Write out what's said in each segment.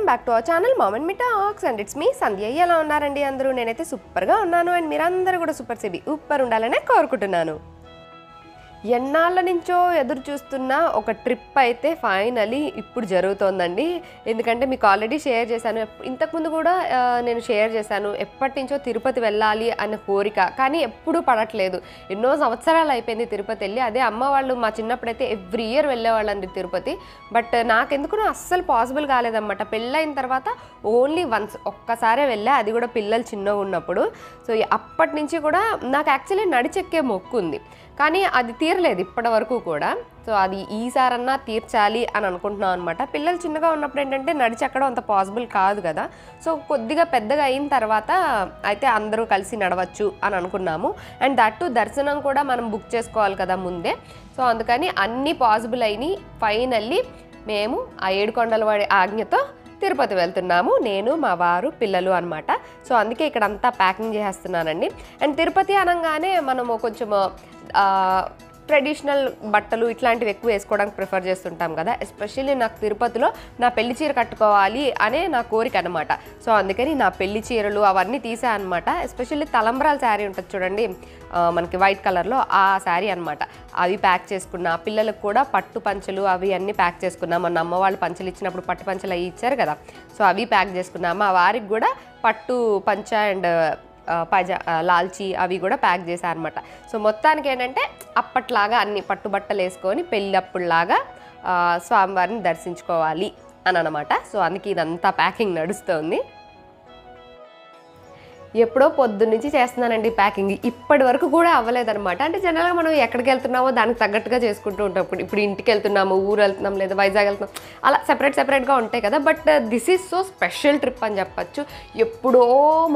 Welcome back to our channel mom and me talks and it's me Sandhya. ఎలా ఉన్నారండి అందరూ? నేనైతే సూపర్గా ఉన్నాను అండ్ మీరందరూ కూడా సూపర్ ఉండాలనే కోరుకుంటున్నాను. ఎన్నాళ్ళ నుంచో ఎదురు చూస్తున్న ఒక ట్రిప్ అయితే ఫైనలీ ఇప్పుడు జరుగుతోందండి. ఎందుకంటే మీకు ఆల్రెడీ షేర్ చేశాను, ఇంతకుముందు కూడా నేను షేర్ చేశాను, ఎప్పటి నుంచో తిరుపతి వెళ్ళాలి అనే కోరిక, కానీ ఎప్పుడూ పడట్లేదు. ఎన్నో సంవత్సరాలు అయిపోయింది తిరుపతి వెళ్ళి. అదే అమ్మ వాళ్ళు మా చిన్నప్పుడైతే ఎవ్రీ ఇయర్ వెళ్ళేవాళ్ళండి తిరుపతి. బట్ నాకెందుకు అస్సలు పాసిబుల్ కాలేదన్నమాట. పెళ్ళైన తర్వాత ఓన్లీ వన్స్ ఒక్కసారే వెళ్ళా, అది కూడా పిల్లలు చిన్నగా ఉన్నప్పుడు. సో అప్పటి నుంచి కూడా నాకు యాక్చువల్లీ నడిచెక్కే మొక్కు ఉంది, కానీ అది తీరలేదు ఇప్పటి వరకు కూడా. సో అది ఈసారన్నా తీర్చాలి అని అనుకుంటున్నాం అనమాట. పిల్లలు చిన్నగా ఉన్నప్పుడు ఏంటంటే నడిచెక్కడం అంత పాసిబుల్ కాదు కదా. సో కొద్దిగా పెద్దగా అయిన తర్వాత అయితే అందరూ కలిసి నడవచ్చు అని అనుకున్నాము. అండ్ దట్టు దర్శనం కూడా మనం బుక్ చేసుకోవాలి కదా ముందే. సో అందుకని అన్నీ పాసిబుల్ అయినాయి. ఫైనల్లీ మేము ఆ ఏడుకొండలవాడి ఆజ్ఞతో తిరుపతి వెళ్తున్నాము, నేను మా వారు పిల్లలు అనమాట. సో అందుకే ఇక్కడ అంతా ప్యాకింగ్ చేసేస్తున్నానండి. అండ్ తిరుపతి అనగానే మనము కొంచెము ట్రెడిషనల్ బట్టలు ఇట్లాంటివి ఎక్కువ వేసుకోవడానికి ప్రిఫర్ చేస్తుంటాం కదా. ఎస్పెషల్లీ నాకు తిరుపతిలో నా పెళ్లి చీర కట్టుకోవాలి అనే నా కోరిక అనమాట. సో అందుకని నా పెళ్లి చీరలు అవన్నీ తీసా అనమాట. ఎస్పెషల్లీ తలంబ్రాల శారీ ఉంటుంది చూడండి మనకి వైట్ కలర్లో, ఆ శారీ అనమాట. అవి ప్యాక్ చేసుకున్నా. పిల్లలకు కూడా పట్టు పంచలు అవి అన్నీ ప్యాక్ చేసుకున్నాం. మన అమ్మ వాళ్ళు పంచలు ఇచ్చినప్పుడు పట్టు పంచలు అవి ఇచ్చారు కదా, సో అవి ప్యాక్ చేసుకున్నాము. మా వారికి కూడా పట్టు పంచ అండ్ లాల్చీ అవి కూడా ప్యాక్ చేశారనమాట. సో మొత్తానికి ఏంటంటే అప్పట్లాగా అన్ని పట్టుబట్టలు వేసుకొని పెళ్ళప్పుడులాగా స్వామివారిని దర్శించుకోవాలి అని అనమాట. సో అందుకే ఇదంతా ప్యాకింగ్ నడుస్తుంది. ఎప్పుడో పొద్దున్నుంచి చేస్తున్నానండి ప్యాకింగ్, ఇప్పటి వరకు కూడా అవ్వలేదన్నమాట. అంటే జనరల్గా మనం ఎక్కడికి వెళ్తున్నామో దానికి తగ్గట్టుగా చేసుకుంటూ ఉంటాం. ఇప్పుడు ఇంటికి వెళ్తున్నాము, ఊరు వెళ్తున్నాం, లేదా వైజాగ్ వెళ్తున్నాం, అలా సెపరేట్గా ఉంటాయి కదా. But this is so special trip అని చెప్పచ్చు. ఎప్పుడో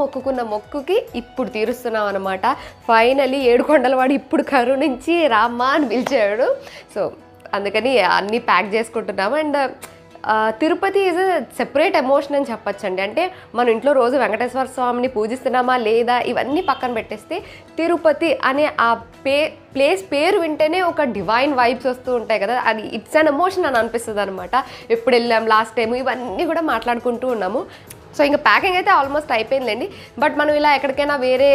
మొక్కుకున్న మొక్కుకి ఇప్పుడు తీరుస్తున్నాం అనమాట. ఫైనలీ ఏడుకొండలవాడు ఇప్పుడు కరుణించి రామ్మా అని పిలిచాడు. సో అందుకని అన్నీ ప్యాక్ చేసుకుంటున్నాము. And Tirupati is a separate emotion అని చెప్పచ్చండి. అంటే మన ఇంట్లో రోజు వెంకటేశ్వర స్వామిని పూజిస్తున్నామా లేదా ఇవన్నీ పక్కన పెట్టేస్తే తిరుపతి అనే ఆ ప్లేస్ పేరు వింటేనే ఒక డివైన్ వైబ్స్ వస్తూ ఉంటాయి కదా. అది ఇట్స్ అన్ ఎమోషన్ అని అనిపిస్తుంది అనమాట. ఎప్పుడు వెళ్ళాం లాస్ట్ టైం ఇవన్నీ కూడా మాట్లాడుకుంటూ ఉన్నాము. సో ఇంకా ప్యాకింగ్ అయితే ఆల్మోస్ట్ అయిపోయిందండి. బట్ మనం ఇలా ఎక్కడికైనా వేరే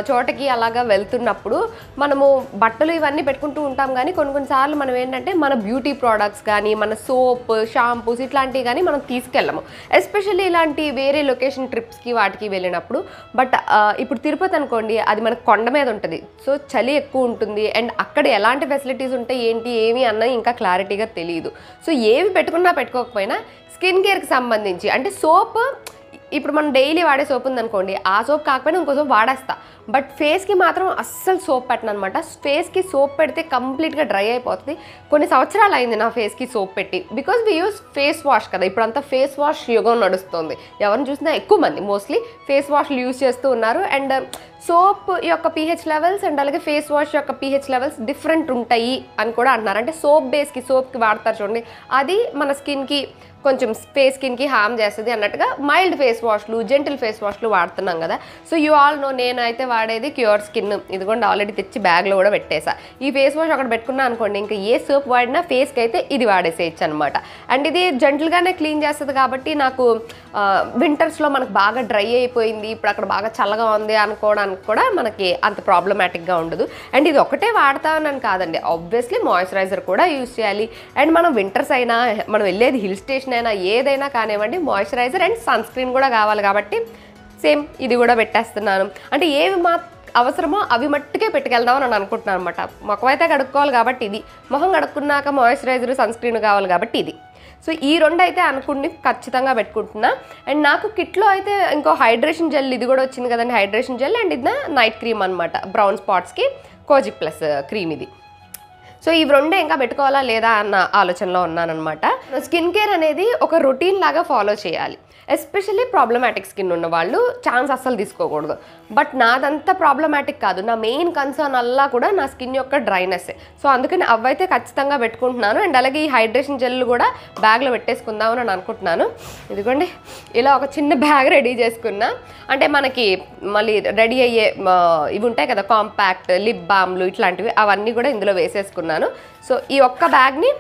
చోటకి అలాగా వెళ్తున్నప్పుడు మనము బట్టలు ఇవన్నీ పెట్టుకుంటూ ఉంటాం, కానీ కొన్నిసార్లు మనం ఏంటంటే మన బ్యూటీ ప్రోడక్ట్స్ కానీ మన సోప్ షాంపూస్ ఇట్లాంటివి కానీ మనం తీసుకెళ్ళము, ఎస్పెషల్లీ ఇలాంటి వేరే లొకేషన్ ట్రిప్స్కి వాటికి వెళ్ళినప్పుడు. బట్ ఇప్పుడు తిరుపతి అనుకోండి, అది మనకు కొండ మీద ఉంటుంది. సో చలి ఎక్కువ ఉంటుంది అండ్ అక్కడ ఎలాంటి ఫెసిలిటీస్ ఉంటాయి ఏంటి ఏమి అన్నది ఇంకా క్లారిటీగా తెలియదు. సో ఏవి పెట్టుకున్నా పెట్టుకోకపోయినా స్కిన్ కేర్కి సంబంధించి అంటే సోప్, ఇప్పుడు మనం డైలీ వాడే సోప్ ఉందనుకోండి, ఆ సోప్ కాకపోయినా ఇంకో సోప్ వాడేస్తా. బట్ ఫేస్కి మాత్రం అస్సలు సోప్ పెట్టను అనమాట. ఫేస్కి సోప్ పెడితే కంప్లీట్గా డ్రై అయిపోతుంది. కొన్ని సంవత్సరాలు అయింది నా ఫేస్కి సోప్ పెట్టి, because we use face wash కదా. ఇప్పుడంతా ఫేస్ వాష్ యుగం నడుస్తుంది. ఎవరిని చూసినా ఎక్కువ మంది మోస్ట్లీ ఫేస్ వాష్లు యూజ్ చేస్తూ ఉన్నారు. అండ్ సోప్ యొక్క పీహెచ్ లెవెల్స్ అండ్ అలాగే ఫేస్ వాష్ యొక్క పీహెచ్ లెవెల్స్ డిఫరెంట్ ఉంటాయి అని కూడా అంటున్నారు. అంటే సోప్కి వాడతారు చూడండి, అది మన స్కిన్కి కొంచెం ఫేస్ స్కిన్కి హార్మ్ చేస్తుంది అన్నట్టుగా మైల్డ్ ఫేస్ వాష్లు జెంటిల్ ఫేస్ వాష్లు వాడుతున్నాం కదా. సో యూ ఆల్ నో నేనైతే వాడేది క్యూర్ స్కిన్. ఇదిగోండి ఆల్రెడీ తెచ్చి బ్యాగ్లో కూడా పెట్టేసా. ఈ ఫేస్ వాష్ అక్కడ పెట్టుకున్నా అనుకోండి, ఇంకా ఏ సోప్ వాడినా ఫేస్కి అయితే ఇది వాడేసేయచ్చు అనమాట. అండ్ ఇది జెంటిల్గానే క్లీన్ చేస్తుంది కాబట్టి నాకు వింటర్స్లో మనకు బాగా డ్రై అయిపోయింది, ఇప్పుడు అక్కడ బాగా చల్లగా ఉంది అనుకోవడానికి కూడా మనకి అంత ప్రాబ్లమాటిక్గా ఉండదు. అండ్ ఇది ఒకటే వాడతామని కాదండి, ఆబ్వియస్లీ మాయిశ్చరైజర్ కూడా యూజ్ చేయాలి. అండ్ మనం వింటర్స్ అయినా మనం వెళ్ళేది హిల్ స్టేషన్ అయినా ఏదైనా కానివ్వండి, మాయిశ్చరైజర్ అండ్ సన్ స్క్రీన్ కూడా కావాలి కాబట్టి సేమ్ ఇది కూడా పెట్టేస్తున్నాను. అంటే ఏవి అవసరమో అవి మట్టుకే పెట్టుకెళ్దామని నేను అనుకుంటున్నాను అనమాట. మొఖం అయితే కడుక్కోవాలి కాబట్టి ఇది, మొహం కడుక్కున్నాక మాయిశ్చరైజర్ సన్ స్క్రీన్ కావాలి కాబట్టి ఇది. సో ఈ రెండు అయితే అనుకుని ఖచ్చితంగా పెట్టుకుంటున్నా. అండ్ నాకు కిట్లో అయితే ఇంకో హైడ్రేషన్ జెల్ ఇది కూడా వచ్చింది కదండి, హైడ్రేషన్ జెల్. అండ్ ఇది నైట్ క్రీమ్ అనమాట, బ్రౌన్ స్పాట్స్కి కోజిక్ ప్లస్ క్రీమ్ ఇది. సో ఇవి రెండే ఇంకా పెట్టుకోవాలా లేదా అన్న ఆలోచనలో ఉన్నానమాట. స్కిన్ కేర్ అనేది ఒక రొటీన్ లాగా ఫాలో చేయాలి. ఎస్పెషల్లీ ప్రాబ్లమాటిక్ స్కిన్ ఉన్న వాళ్ళు ఛాన్స్ అస్సలు తీసుకోకూడదు. బట్ నాదంతా ప్రాబ్లమాటిక్ కాదు, నా మెయిన్ కన్సర్న్ అలా కూడా నా స్కిన్ యొక్క డ్రైనెస్. సో అందుకని అవైతే ఖచ్చితంగా పెట్టుకుంటున్నాను. అండ్ అలాగే ఈ హైడ్రేషన్ జెల్ కూడా బ్యాగ్లో పెట్టేసుకుందామని నేను అనుకుంటున్నాను. ఇదిగోండి ఇలా ఒక చిన్న బ్యాగ్ రెడీ చేసుకున్నా. అంటే మనకి మళ్ళీ రెడీ అయ్యే ఇవి ఉంటాయి కదా, కాంపాక్ట్ లిప్ బామ్లు ఇట్లాంటివి, అవన్నీ కూడా ఇందులో వేసేసుకున్నాను. సో ఈ ఒక్క బ్యాగ్ని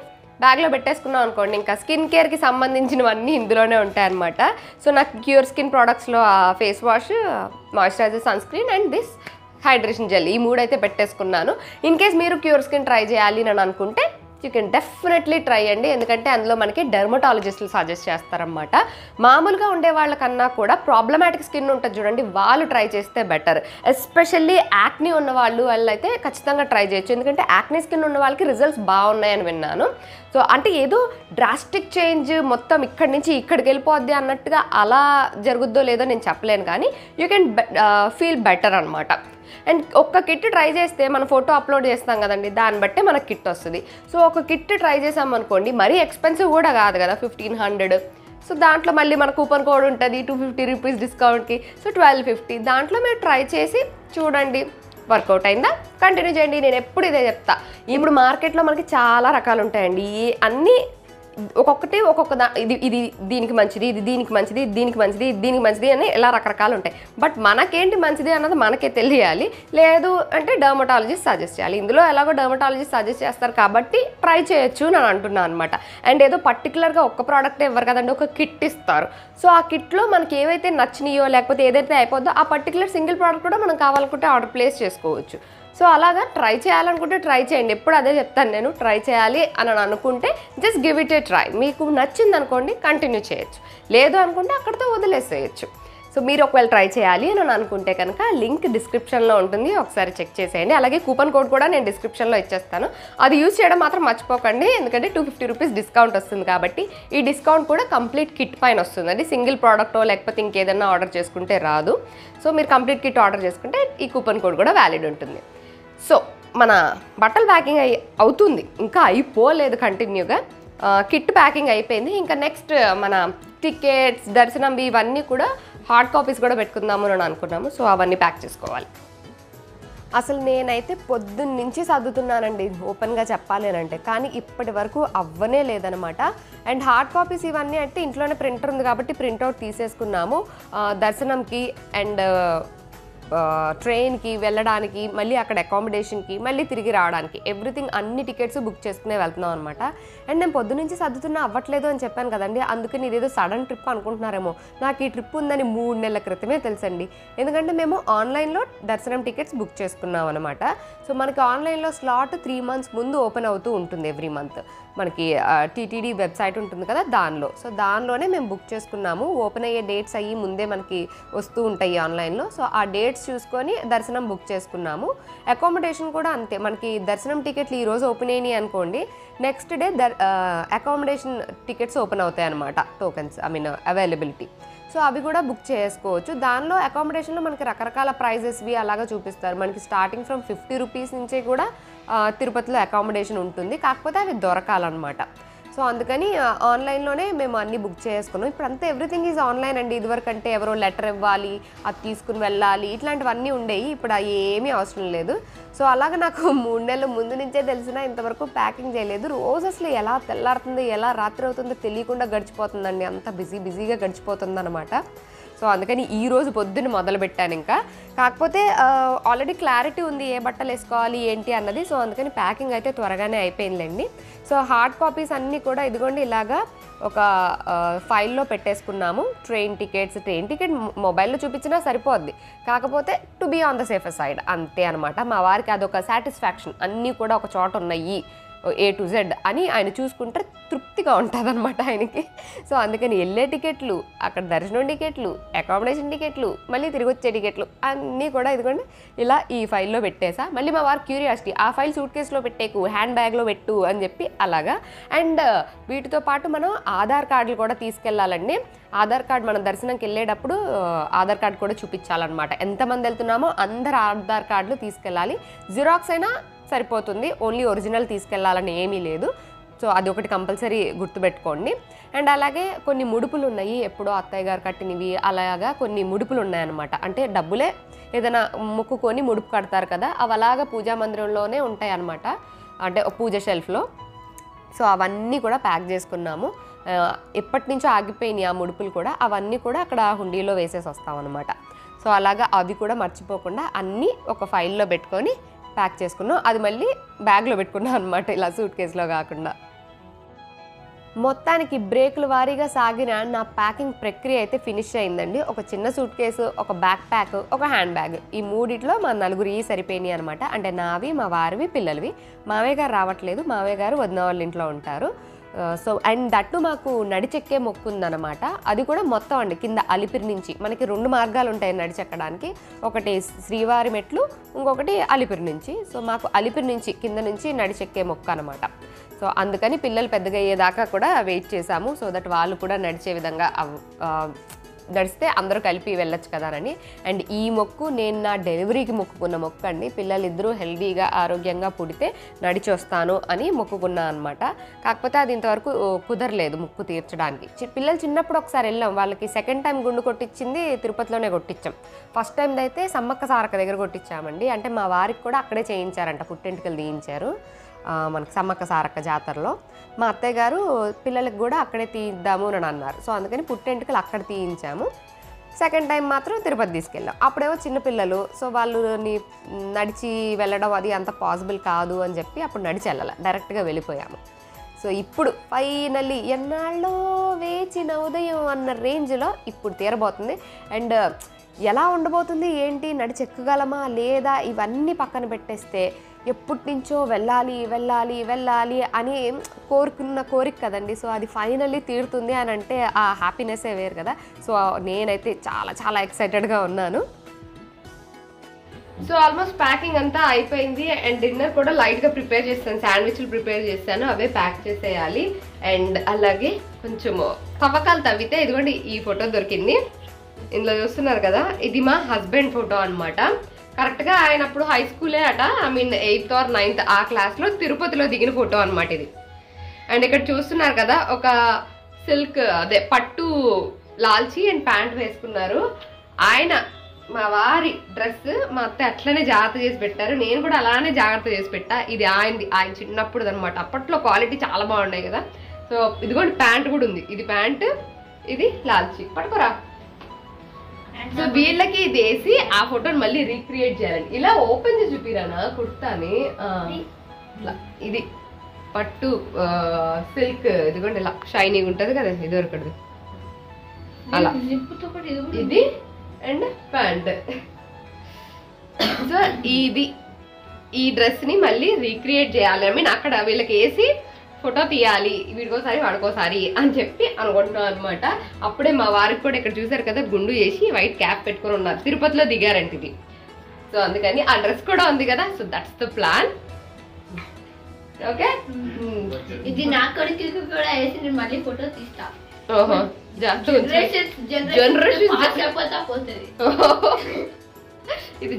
బ్యాగ్లో పెట్టేసుకున్నాం అనుకోండి, ఇంకా స్కిన్ కేర్కి సంబంధించినవన్నీ ఇందులోనే ఉంటాయన్నమాట. సో నాకు క్యూర్ స్కిన్ ప్రోడక్ట్స్లో face wash, moisturiser, sunscreen and this hydration gel, ఈ 3 అయితే పెట్టేసుకున్నాను. ఇన్ కేస్ మీరు క్యూర్ స్కిన్ ట్రై చేయాలి అని అనుకుంటే యూ కెన్ డెఫినెట్లీ ట్రై అండి. ఎందుకంటే అందులో మనకి డెర్మటాలజిస్టులు సజెస్ట్ చేస్తారనమాట. మామూలుగా ఉండే వాళ్ళకన్నా కూడా ప్రాబ్లమాటిక్ స్కిన్ ఉంటుంది చూడండి, వాళ్ళు ట్రై చేస్తే బెటర్. ఎస్పెషల్లీ యాక్నీ ఉన్న వాళ్ళు అయితే ఖచ్చితంగా ట్రై చేయొచ్చు. ఎందుకంటే యాక్నీ స్కిన్ ఉన్న వాళ్ళకి రిజల్ట్స్ బాగున్నాయని విన్నాను. సో అంటే ఏదో డ్రాస్టిక్ చేంజ్ మొత్తం ఇక్కడి నుంచి ఇక్కడికి వెళ్ళిపోద్ది అన్నట్టుగా అలా జరుగుద్దో లేదో నేను చెప్పలేను, కానీ యూ కెన్ ఫీల్ బెటర్ అనమాట. అండ్ ఒక్క కిట్ ట్రై చేస్తే మనం ఫోటో అప్లోడ్ చేస్తాం కదండి, దాన్ని బట్టే మనకు కిట్ వస్తుంది. సో ఒక కిట్ ట్రై చేసామనుకోండి, మరీ ఎక్స్పెన్సివ్ కూడా కాదు కదా, 1500. సో దాంట్లో మళ్ళీ మన కూపన్ కోడ్ ఉంటుంది 250 రూపీస్ డిస్కౌంట్కి. సో 1250. దాంట్లో మీరు ట్రై చేసి చూడండి, వర్కౌట్ అయిందా కంటిన్యూ చేయండి. నేను ఎప్పుడు ఇదే చెప్తా. ఇప్పుడు మార్కెట్లో మనకి చాలా రకాలు ఉంటాయండి, అన్నీ ఒక్కొక్కటి ఒక్కొక్క ఇది దీనికి మంచిది, ఇది దీనికి మంచిది, ఇది దీనికి మంచిది, ఇది దీనికి మంచిది అని ఇలా రకరకాలు ఉంటాయి. బట్ మనకేంటి మంచిది అన్నది మనకే తెలియాలి. లేదు అంటే డర్మటాలజిస్ట్ సజెస్ట్ చేయాలి. ఇందులో ఎలాగో డర్మటాలజిస్ట్ సజెస్ట్ చేస్తారు కాబట్టి ట్రై చేయొచ్చు అని అంటున్నాను అనమాట. అండ్ ఏదో పర్టికులర్గా ఒక్క ప్రోడక్ట్ ఇవ్వరు కదండి, ఒక కిట్ ఇస్తారు. సో ఆ కిట్లో మనకి ఏవైతే నచ్చినాయో లేకపోతే ఏదైతే అయిపోద్దో ఆ పర్టికులర్ సింగిల్ ప్రోడక్ట్ కూడా మనం కావాలనుకుంటే ఆర్డర్ ప్లేస్ చేసుకోవచ్చు. సో అలాగా ట్రై చేయాలనుకుంటే ట్రై చేయండి. ఎప్పుడు అదే చెప్తాను నేను, ట్రై చేయాలి అని అనుకుంటే just give it A try. మీకు నచ్చింది అనుకోండి కంటిన్యూ చేయొచ్చు, లేదు అనుకుంటే అక్కడితో వదిలేసేయచ్చు. సో మీరు ఒకవేళ ట్రై చేయాలి అని అనుకుంటే కనుక లింక్ డిస్క్రిప్షన్లో ఉంటుంది, ఒకసారి చెక్ చేసేయండి. అలాగే కూపన్ కోడ్ కూడా నేను డిస్క్రిప్షన్లో ఇచ్చేస్తాను, అది యూజ్ చేయడం మాత్రం మర్చిపోకండి. ఎందుకంటే 250 రూపీస్ డిస్కౌంట్ వస్తుంది కాబట్టి ఈ డిస్కౌంట్ కూడా కంప్లీట్ కిట్ పైన వస్తుందండి. సింగిల్ ప్రోడక్టో లేకపోతే ఇంకేదన్నా ఆర్డర్ చేసుకుంటే రాదు. సో మీరు కంప్లీట్ కిట్ ఆర్డర్ చేసుకుంటే ఈ కూపన్ కోడ్ కూడా వ్యాలిడ్ ఉంటుంది. సో మన బట్టలు ప్యాకింగ్ అవుతుంది, ఇంకా అయిపోలేదు కంటిన్యూగా. కిట్ ప్యాకింగ్ అయిపోయింది. ఇంకా నెక్స్ట్ మన టికెట్స్, దర్శనం ఇవన్నీ కూడా హార్డ్ కాపీస్ కూడా పెట్టుకుందాము అని అనుకున్నాము. సో అవన్నీ ప్యాక్ చేసుకోవాలి. అసలు నేనైతే పొద్దున్న నుంచి సర్దుతున్నానండి ఓపెన్గా చెప్పాలి అంటే, కానీ ఇప్పటి వరకు అవ్వనే లేదనమాట. అండ్ హార్డ్ కాపీస్ ఇవన్నీ అంటే ఇంట్లోనే ప్రింటర్ ఉంది కాబట్టి ప్రింట్అవుట్ తీసేసుకున్నాము. దర్శనంకి అండ్ ట్రైన్కి వెళ్ళడానికి, మళ్ళీ అక్కడ అకామిడేషన్కి, మళ్ళీ తిరిగి రావడానికి ఎవ్రీథింగ్ అన్ని టికెట్స్ బుక్ చేసుకునే వెళ్తున్నాం అనమాట. అండ్ నేను పొద్దునుంచి సర్దుతున్నా అవ్వట్లేదు అని చెప్పాను కదండి, అందుకని ఇదేదో సడన్ ట్రిప్ అనుకుంటున్నారేమో. నాకు ఈ ట్రిప్ ఉందని 3 నెలల క్రితమే తెలుసండి. ఎందుకంటే మేము ఆన్లైన్లో దర్శనం టికెట్స్ బుక్ చేసుకున్నాం అనమాట. సో మనకి ఆన్లైన్లో స్లాట్ 3 months ముందు ఓపెన్ అవుతూ ఉంటుంది ఎవ్రీ మంత్. మనకి టీటీడీ వెబ్సైట్ ఉంటుంది కదా దానిలో. సో దానిలోనే మేము బుక్ చేసుకున్నాము. ఓపెన్ అయ్యే డేట్స్ అయ్యి ముందే మనకి వస్తూ ఉంటాయి ఆన్లైన్లో. సో ఆ డేట్స్ చూసుకొని దర్శనం బుక్ చేసుకున్నాము. అకామిడేషన్ కూడా అంతే, మనకి దర్శనం టికెట్లు ఈరోజు ఓపెన్ అయినాయి అనుకోండి, next day accommodation tickets open అవుతాయి అనమాట, టోకెన్స్ అవైలబిలిటీ. సో అవి కూడా బుక్ చేసుకోవచ్చు. దానిలో అకామిడేషన్లో మనకి రకరకాల ప్రైజెస్వి అలాగా చూపిస్తారు. మనకి స్టార్టింగ్ ఫ్రమ్ 50 రూపీస్ నుంచే కూడా తిరుపతిలో అకామిడేషన్ ఉంటుంది, కాకపోతే అవి దొరకాలన్నమాట. సో అందుకని ఆన్లైన్లోనే మేము అన్నీ బుక్ చేసుకున్నాం. ఇప్పుడు అంతా ఎవ్రీథింగ్ ఈజ్ ఆన్లైన్ అండి. ఇదివరకు అంటే ఎవరో లెటర్ ఇవ్వాలి, అది తీసుకుని వెళ్ళాలి, ఇట్లాంటివన్నీ ఉండేవి. ఇప్పుడు అవి ఏమీ అవసరం లేదు. సో అలాగే నాకు 3 నెలల ముందు నుంచే తెలిసినా ఇంతవరకు ప్యాకింగ్ చేయలేదు. రోజు అసలు ఎలా తెల్లారుతుందో ఎలా రాత్రి అవుతుందో తెలియకుండా గడిచిపోతుందండి, అంత బిజీగా గడిచిపోతుంది అనమాట. సో అందుకని ఈరోజు పొద్దున్న మొదలుపెట్టాను. ఇంకా కాకపోతే ఆల్రెడీ క్లారిటీ ఉంది ఏ బట్టలు వేసుకోవాలి ఏంటి అన్నది. సో అందుకని ప్యాకింగ్ అయితే త్వరగానే అయిపోయిందండి. సో హార్డ్ కాపీస్ అన్నీ కూడా ఇదిగోండి ఇలాగా ఒక ఫైల్లో పెట్టేసుకున్నాము. ట్రైన్ టికెట్ మొబైల్లో చూపించినా సరిపోద్ది, కాకపోతే to be on the safer side అంతే అనమాట. మా వారికి అదొక సాటిస్ఫాక్షన్, అన్నీ కూడా ఒక చోట ఉన్నాయి A to Z అని ఆయన చూసుకుంటే తృప్తిగా ఉంటుంది అనమాట ఆయనకి. సో అందుకని వెళ్ళే టికెట్లు, అక్కడ దర్శనం టికెట్లు, అకామిడేషన్ టికెట్లు, మళ్ళీ తిరిగి వచ్చే టికెట్లు అన్నీ కూడా ఇదిగోండి ఇలా ఈ ఫైల్లో పెట్టేసా. మళ్ళీ మా వారి క్యూరియాసిటీ, ఆ ఫైల్ సూట్ కేసులో పెట్టేకు, హ్యాండ్ బ్యాగ్లో పెట్టు అని చెప్పి అలాగా. అండ్ వీటితో పాటు మనం ఆధార్ కార్డులు కూడా తీసుకెళ్ళాలండి. ఆధార్ కార్డ్ మనం దర్శనంకి వెళ్ళేటప్పుడు ఆధార్ కార్డు కూడా చూపించాలన్నమాట. ఎంతమంది వెళ్తున్నామో అందరు ఆధార్ కార్డులు తీసుకెళ్ళాలి. జిరాక్స్ అయినా సరిపోతుంది, ఓన్లీ ఒరిజినల్ తీసుకెళ్లాలని ఏమీ లేదు. సో అది ఒకటి కంపల్సరీ గుర్తుపెట్టుకోండి. అండ్ అలాగే కొన్ని ముడుపులు ఉన్నాయి, ఎప్పుడో అత్తయ్య గారు కట్టినవి, అలాగా కొన్ని ముడుపులు ఉన్నాయన్నమాట. అంటే డబ్బులే ఏదైనా ముక్కుకొని ముడుపు కడతారు కదా, అవి అలాగా పూజా మందిరంలోనే ఉంటాయి అన్నమాట, అంటే పూజ షెల్ఫ్లో. సో అవన్నీ కూడా ప్యాక్ చేసుకున్నాము. ఎప్పటి నుంచో ఆగిపోయినాయి ఆ ముడుపులు కూడా, అవన్నీ కూడా అక్కడ హుండీలో వేసేసి వస్తామన్నమాట. సో అలాగా అవి కూడా మర్చిపోకుండా అన్నీ ఒక ఫైల్లో పెట్టుకొని ప్యాక్ చేసుకున్నాం. అది మళ్ళీ బ్యాగ్లో పెట్టుకున్నాం అనమాట, ఇలా సూట్ కేసులో కాకుండా. మొత్తానికి బ్రేకుల వారీగా సాగిన నా ప్యాకింగ్ ప్రక్రియ అయితే ఫినిష్ అయిందండి. ఒక చిన్న సూట్ కేసు, ఒక బ్యాక్ ప్యాక్, ఒక హ్యాండ్ బ్యాగ్, ఈ మూడిట్లో మా నలుగురి సరిపోయినాయి అనమాట. అంటే నావి, మా వారివి, పిల్లలవి. మావయ్య గారు రావట్లేదు, మావయ్య గారు వదిన వాళ్ళ ఇంట్లో ఉంటారు. సో అండ్ దట్టు మాకు నడిచెక్కే మొక్కు ఉందన్నమాట. అది కూడా మొత్తం అండి కింద అలిపిరి నుంచి. మనకి 2 మార్గాలు ఉంటాయి నడిచెక్కడానికి, ఒకటి శ్రీవారి మెట్లు, ఇంకొకటి అలిపిరి నుంచి. సో మాకు అలిపిరి నుంచి కింద నుంచి నడిచెక్కే మొక్కు అనమాట. సో అందుకని పిల్లలు పెద్దగా అయ్యేదాకా కూడా వెయిట్ చేశాము. సో దట్ వాళ్ళు కూడా నడిచే విధంగా నడిస్తే అందరూ కలిపి వెళ్ళొచ్చు కదా అని. అండ్ ఈ మొక్కు నేను నా డెలివరీకి మొక్కుకున్న మొక్కు అండి. పిల్లలిద్దరూ హెల్దీగా ఆరోగ్యంగా పుడితే నడిచి వస్తాను అని మొక్కుకున్నా అనమాట. కాకపోతే అది ఇంతవరకు కుదరలేదు మొక్కు తీర్చడానికి. పిల్లలు చిన్నప్పుడు ఒకసారి వెళ్ళాం, వాళ్ళకి సెకండ్ టైం గుండు కొట్టించింది తిరుపతిలోనే కొట్టించాం. ఫస్ట్ టైం అయితే సమ్మక్క సారక్క దగ్గర కొట్టించామండి. అంటే మా వారికి కూడా అక్కడే చేయించారంట, పుట్టెంటుకలు తీయించారు మనకు సమ్మక్క సారక్క జాతరలో. మా అత్తయ్య గారు పిల్లలకు కూడా అక్కడే తీద్దాము అని అన్నారు. సో అందుకని పుట్టెంటుకలు అక్కడ తీయించాము. సెకండ్ టైం మాత్రం తిరుపతి తీసుకెళ్ళాం. అప్పుడేమో చిన్నపిల్లలు, సో వాళ్ళు నడిచి వెళ్ళడం అది అంత పాసిబుల్ కాదు అని చెప్పి అప్పుడు నడిచి వెళ్ళాలి, డైరెక్ట్గా వెళ్ళిపోయాము. సో ఇప్పుడు ఫైనల్లీ ఎన్నాళ్ళో వేచిన ఉదయం అన్న రేంజ్లో ఇప్పుడు తీరబోతుంది. అండ్ ఎలా ఉండబోతుంది ఏంటి, నడిచెక్కగలమా లేదా ఇవన్నీ పక్కన పెట్టేస్తే ఎప్పటి నుంచో వెళ్ళాలి వెళ్ళాలి వెళ్ళాలి అని కోరుకున్న కోరిక కదండి. సో అది ఫైనల్లీ తీరుతుంది అని అంటే ఆ హ్యాపీనెస్సే వేరు కదా. సో నేనైతే చాలా చాలా ఎక్సైటెడ్గా ఉన్నాను. సో ఆల్మోస్ట్ ప్యాకింగ్ అంతా అయిపోయింది. అండ్ డిన్నర్ కూడా లైట్గా ప్రిపేర్ చేస్తాను, శాండ్విచ్లు ప్రిపేర్ చేస్తాను, అవే ప్యాక్ చేసేయాలి. అండ్ అలాగే కొంచెము తవ్వకాలు తవ్వితే ఇదిగోండి ఈ ఫోటో దొరికింది. ఇందులో చూస్తున్నారు కదా, ఇది మా హస్బెండ్ ఫోటో అనమాట. కరెక్ట్గా ఆయన అప్పుడు హై స్కూలే అట, I mean 8th or 9th ఆ క్లాస్లో తిరుపతిలో దిగిన ఫోటో అనమాట ఇది. అండ్ ఇక్కడ చూస్తున్నారు కదా, ఒక సిల్క్ అదే పట్టు లాల్చి అండ్ ప్యాంట్ వేసుకున్నారు. ఆయన మా వారి డ్రెస్ మా అత్త అట్లనే జాగ్రత్త చేసి పెట్టారు, నేను కూడా అలానే జాగ్రత్త చేసి పెట్టా. ఇది ఆయన చిన్నప్పుడు అనమాట. అప్పట్లో క్వాలిటీ చాలా బాగున్నాయి కదా. సో ఇదిగోండి ప్యాంట్ కూడా ఉంది, ఇది ప్యాంట్, ఇది లాల్చి. పట్టుకోరా. సో వీళ్ళకి ఇది వేసి ఆ ఫోటోని మళ్ళీ రీక్రియేట్ చేయాలండి. ఇలా ఓపెన్ చేసి చూపిరానా కుర్తాని. ఇది పట్టు సిల్క్, ఇదిగోండి ఇలా షైనింగ్ ఉంటది కదా, ఇది వరకది అలా. ఇది అండ్ ప్యాంట్. సో ఇది ఈ డ్రెస్ ని మళ్ళీ రీక్రియేట్ చేయాలి. ఐ మీన్ అక్కడ వీళ్ళకి వేసి ఫోటో తీయాలి, వీడికోసారి వాడుకోసారి అని చెప్పి అనుకుంటున్నాం అనమాట. అప్పుడే మా వారికి కూడా ఇక్కడ చూసారు కదా గుండు చేసి వైట్ క్యాప్ పెట్టుకుని ఉన్నారు, తిరుపతిలో దిగారంట ఇది. సో అందుకని ఆ డ్రెస్ కూడా ఉంది కదా. So that's the plan. Okay, ఇది నా కొడుకు కూడా వేసి నేను మళ్ళీ ఫోటో తీస్తా. ఓహో, ఇది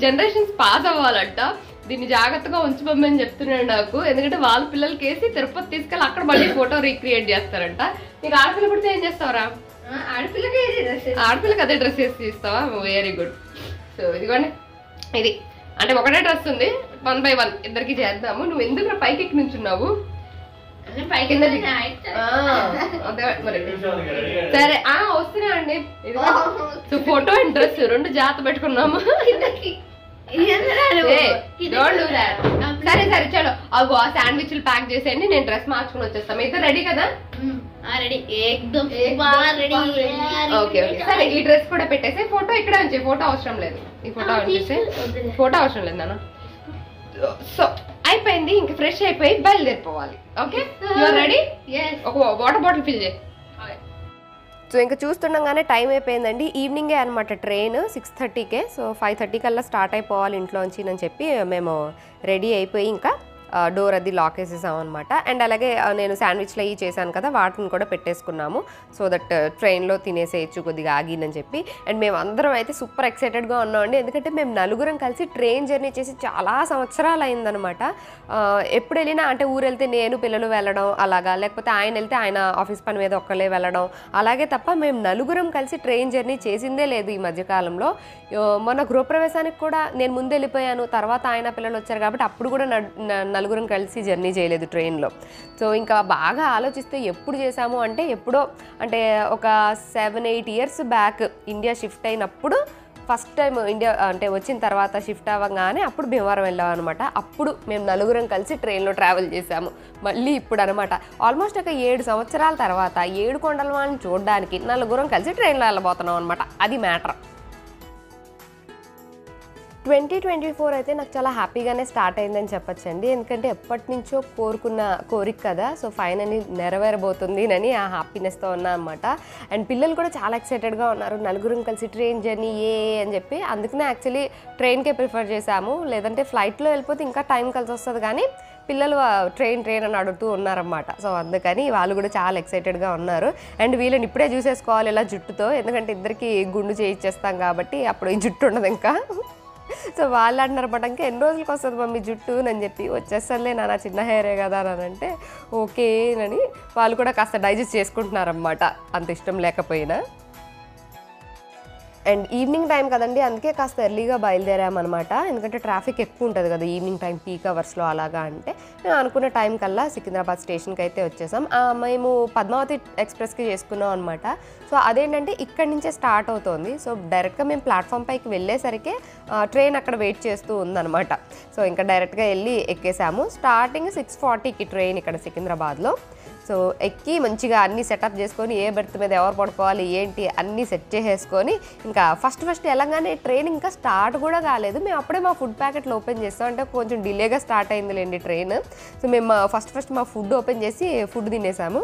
జనరేషన్స్ పాస్ అవ్వాలంట. దీన్ని జాగ్రత్తగా ఉంచుకోమని చెప్తున్నాడు నాకు. ఎందుకంటే వాళ్ళ పిల్లలకి వేసి తిరుపతి తీసుకెళ్ళి అక్కడ మళ్ళీ ఫోటో రీక్రియేట్ చేస్తారంట. నీకు ఆడపిల్ల పుడితే ఏం చేస్తావరా? ఆడపిల్లకి అదే డ్రెస్ వేసి తీస్తావా? Very good. సో ఇదిగోండి, ఇది అంటే ఒకటే డ్రెస్ ఉంది, 1 by 1 ఇద్దరికి చేద్దాము. నువ్వు ఎందుకు పైకి ఎక్కి నుంచున్నావు? సరే వస్తున్నా అండి. సో ఫోటో అండ్ డ్రెస్ 2 జాగ్రత్త పెట్టుకున్నాము. సరే సరే చలో, అగో ఆ శాండ్విచ్లు ప్యాక్ చేసేయండి, నేను డ్రెస్ మార్చుకుని వచ్చేస్తాం. ఇద్దరు రెడీ కదా? ఓకే ఓకే సరే, ఈ డ్రెస్ కూడా పెట్టేసి ఫోటో ఇక్కడ ఉంచే. ఫోటో అవసరం లేదు, ఈ ఫోటో ఉంచేసి ఫోటో అవసరం లేదు నాన్న. సో అయిపోయింది, ఇంక ఫ్రెష్ అయిపోయి బయలుదేరిపోవాలి. Okay, you are ready? ఒక వాటర్ బాటిల్ ఫిల్ చేయి. సో ఇంకా చూస్తుండగానే టైం అయిపోయిందండి. ఈవినింగే అనమాట ట్రైన్, 6:30కే. సో 5:30 కల్లా స్టార్ట్ అయిపోవాలి ఇంట్లోంచి అని చెప్పి మేము రెడీ అయిపోయి ఇంకా డోర్ అది లాక్ వేసేసాం అనమాట. అండ్ అలాగే నేను శాండ్విచ్లు అవి చేశాను కదా, వాటిని కూడా పెట్టేసుకున్నాము. సో దట్ ట్రైన్లో తినేసేయచ్చు కొద్దిగా ఆగినని చెప్పి. అండ్ మేము అందరం అయితే సూపర్ ఎక్సైటెడ్గా ఉన్నామండి. ఎందుకంటే మేము నలుగురం కలిసి ట్రైన్ జర్నీ చేసి చాలా సంవత్సరాలు అయిందనమాట. ఎప్పుడు వెళ్ళినా అంటే ఊరు వెళ్తే నేను పిల్లలు వెళ్ళడం అలాగా, లేకపోతే ఆయన వెళ్తే ఆయన ఆఫీస్ పని మీద ఒక్కలే వెళ్ళడం అలాగే తప్ప మేము నలుగురం కలిసి ట్రైన్ జర్నీ చేసిందే లేదు ఈ మధ్యకాలంలో. మొన్న గృహప్రవేశానికి కూడా నేను ముందు వెళ్ళిపోయాను, తర్వాత ఆయన పిల్లలు వచ్చారు కాబట్టి అప్పుడు కూడా నలుగురం కలిసి జర్నీ చేయలేదు ట్రైన్లో. సో ఇంకా బాగా ఆలోచిస్తే ఎప్పుడు చేసాము అంటే ఎప్పుడో అంటే ఒక 7-8 years బ్యాక్ ఇండియా షిఫ్ట్ అయినప్పుడు ఫస్ట్ టైం ఇండియా అంటే వచ్చిన తర్వాత షిఫ్ట్ అవ్వగానే అప్పుడు భీమవరం వెళ్ళాం అనమాట. అప్పుడు మేము నలుగురం కలిసి ట్రైన్లో ట్రావెల్ చేసాము. మళ్ళీ ఇప్పుడు అనమాట ఆల్మోస్ట్ ఒక 7 సంవత్సరాల తర్వాత 7 కొండల వాళ్ళని చూడడానికి నలుగురం కలిసి ట్రైన్లో వెళ్ళబోతున్నాం అనమాట. అది మ్యాటర్. 2024 అయితే నాకు చాలా హ్యాపీగానే స్టార్ట్ అయిందని చెప్పొచ్చండి. ఎందుకంటే ఎప్పటి నుంచో కోరుకున్న కోరిక కదా, సో ఫైనల్లీ నెరవేరబోతుంది అని ఆ హ్యాపీనెస్తో ఉన్నా అనమాట. అండ్ పిల్లలు కూడా చాలా ఎక్సైటెడ్గా ఉన్నారు, నలుగురం కలిసి ట్రైన్ జర్నీ అని చెప్పి. అందుకనే యాక్చువల్లీ ట్రైన్కే ప్రిఫర్ చేశాము, లేదంటే ఫ్లైట్లో వెళ్ళిపోతే ఇంకా టైం కలిసి వస్తుంది. కానీ పిల్లలు ట్రైన్ అని అడుగుతూ ఉన్నారన్నమాట. సో అందుకని వాళ్ళు కూడా చాలా ఎక్సైటెడ్గా ఉన్నారు. అండ్ వీళ్ళని ఇప్పుడే చూసేసుకోవాలి ఇలా జుట్టుతో, ఎందుకంటే ఇద్దరికి గుండు చేయించేస్తాం కాబట్టి అప్పుడు ఈ జుట్టు ఉండదు ఇంకా. సో వాళ్ళు అంటున్నారన్నమాట, ఇంకా ఎన్ని రోజులకి వస్తుంది మమ్మీ జుట్టు అని చెప్పి. వచ్చేస్తానులే నాన్న, చిన్న హెయిరే కదా అని అంటే ఓకే అని వాళ్ళు కూడా కాస్త డైజెస్ట్ చేసుకుంటున్నారన్నమాట, అంత ఇష్టం లేకపోయినా. అండ్ ఈవినింగ్ టైం కదండి, అందుకే కాస్త ఎర్లీగా బయలుదేరామన్నమాట. ఎందుకంటే ట్రాఫిక్ ఎక్కువ ఉంటుంది కదా ఈవినింగ్ టైం పీక్ అవర్స్లో అలాగా. అంటే మేము అనుకున్న టైం కల్లా సికింద్రాబాద్ స్టేషన్కి అయితే వచ్చేసాం. మేము పద్మావతి ఎక్స్ప్రెస్కి చేసుకున్నాం అనమాట. సో అదేంటంటే ఇక్కడి నుంచే స్టార్ట్ అవుతుంది. సో డైరెక్ట్గా మేము ప్లాట్ఫామ్ పైకి వెళ్ళేసరికి ట్రైన్ అక్కడ వెయిట్ చేస్తూ ఉందన్నమాట. సో ఇంకా డైరెక్ట్గా వెళ్ళి ఎక్కేసాము. స్టార్టింగ్ 6:40కి ట్రైన్ ఇక్కడ సికింద్రాబాద్లో. సో ఎక్కి మంచిగా అన్నీ సెటప్ చేసుకొని ఏ బెర్త్ మీద ఎవరు పడుకోవాలి ఏంటి అన్నీ సెట్ చేసేసుకొని ఇంకా ఫస్ట్ వెళ్ళంగానే ట్రైన్ ఇంకా స్టార్ట్ కూడా కాలేదు. మేము అప్పుడే మా ఫుడ్ ప్యాకెట్లు ఓపెన్ చేస్తాం, అంటే కొంచెం డిలేగా స్టార్ట్ అయిందిలేండి ట్రైన్. సో మేము ఫస్ట్ మా ఫుడ్ ఓపెన్ చేసి ఫుడ్ తినేసాము.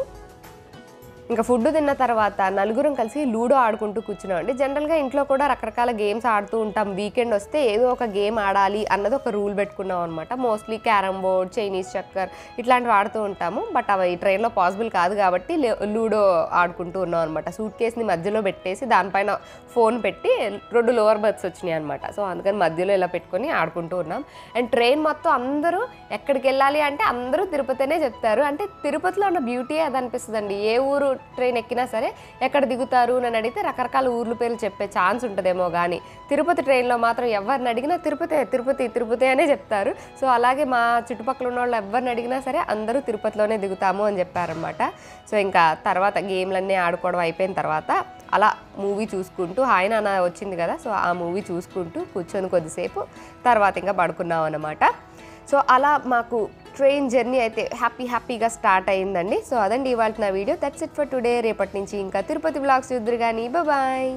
ఇంకా ఫుడ్ తిన్న తర్వాత నలుగురం కలిసి లూడో ఆడుకుంటూ కూర్చున్నాం అండి. జనరల్గా ఇంట్లో కూడా రకరకాల గేమ్స్ ఆడుతూ ఉంటాం. వీకెండ్ వస్తే ఏదో ఒక గేమ్ ఆడాలి అన్నది ఒక రూల్ పెట్టుకున్నాం అనమాట. మోస్ట్లీ క్యారమ్ బోర్డ్, చైనీస్ చక్కర్ ఇట్లాంటివి ఆడుతూ ఉంటాము. బట్ అవి ట్రైన్లో పాసిబుల్ కాదు కాబట్టి లూడో ఆడుకుంటూ ఉన్నాం అనమాట. సూట్ కేస్ని మధ్యలో పెట్టేసి దానిపైన ఫోన్ పెట్టి 2 లోవర్ బర్త్స్ వచ్చినాయి అనమాట. సో అందుకని మధ్యలో ఇలా పెట్టుకొని ఆడుకుంటూ ఉన్నాం. అండ్ ట్రైన్ మొత్తం అందరూ ఎక్కడికి వెళ్ళాలి అంటే అందరూ తిరుపతినే చెప్తారు. అంటే తిరుపతిలో ఉన్న బ్యూటీ అది అనిపిస్తుంది అండి. ఏ ఊరు ట్రైన్ ఎక్కినా సరే ఎక్కడ దిగుతారు అని అడిగితే రకరకాల ఊర్ల పేర్లు చెప్పే ఛాన్స్ ఉంటుందేమో, కానీ తిరుపతి ట్రైన్లో మాత్రం ఎవరిని అడిగినా తిరుపతి అనే చెప్తారు. సో అలాగే మా చుట్టుపక్కల ఉన్న వాళ్ళు ఎవరిని అడిగినా సరే అందరూ తిరుపతిలోనే దిగుతాము అని చెప్పారనమాట. సో ఇంకా తర్వాత గేమ్లన్నీ ఆడుకోవడం అయిపోయిన తర్వాత అలా మూవీ చూసుకుంటూ హాయ్ నాన్న వచ్చింది కదా, సో ఆ మూవీ చూసుకుంటూ కూర్చొని కొద్దిసేపు తర్వాత ఇంకా పడుకున్నాం అన్నమాట. సో అలా మాకు ట్రైన్ జర్నీ అయితే హ్యాపీగా స్టార్ట్ అయిందండి. సో అదండి ఇవాళ నా video. That's it for today. రేపటి నుంచి ఇంకా తిరుపతి వ్లాగ్స్ చూద్దరు కానీ బాయ్.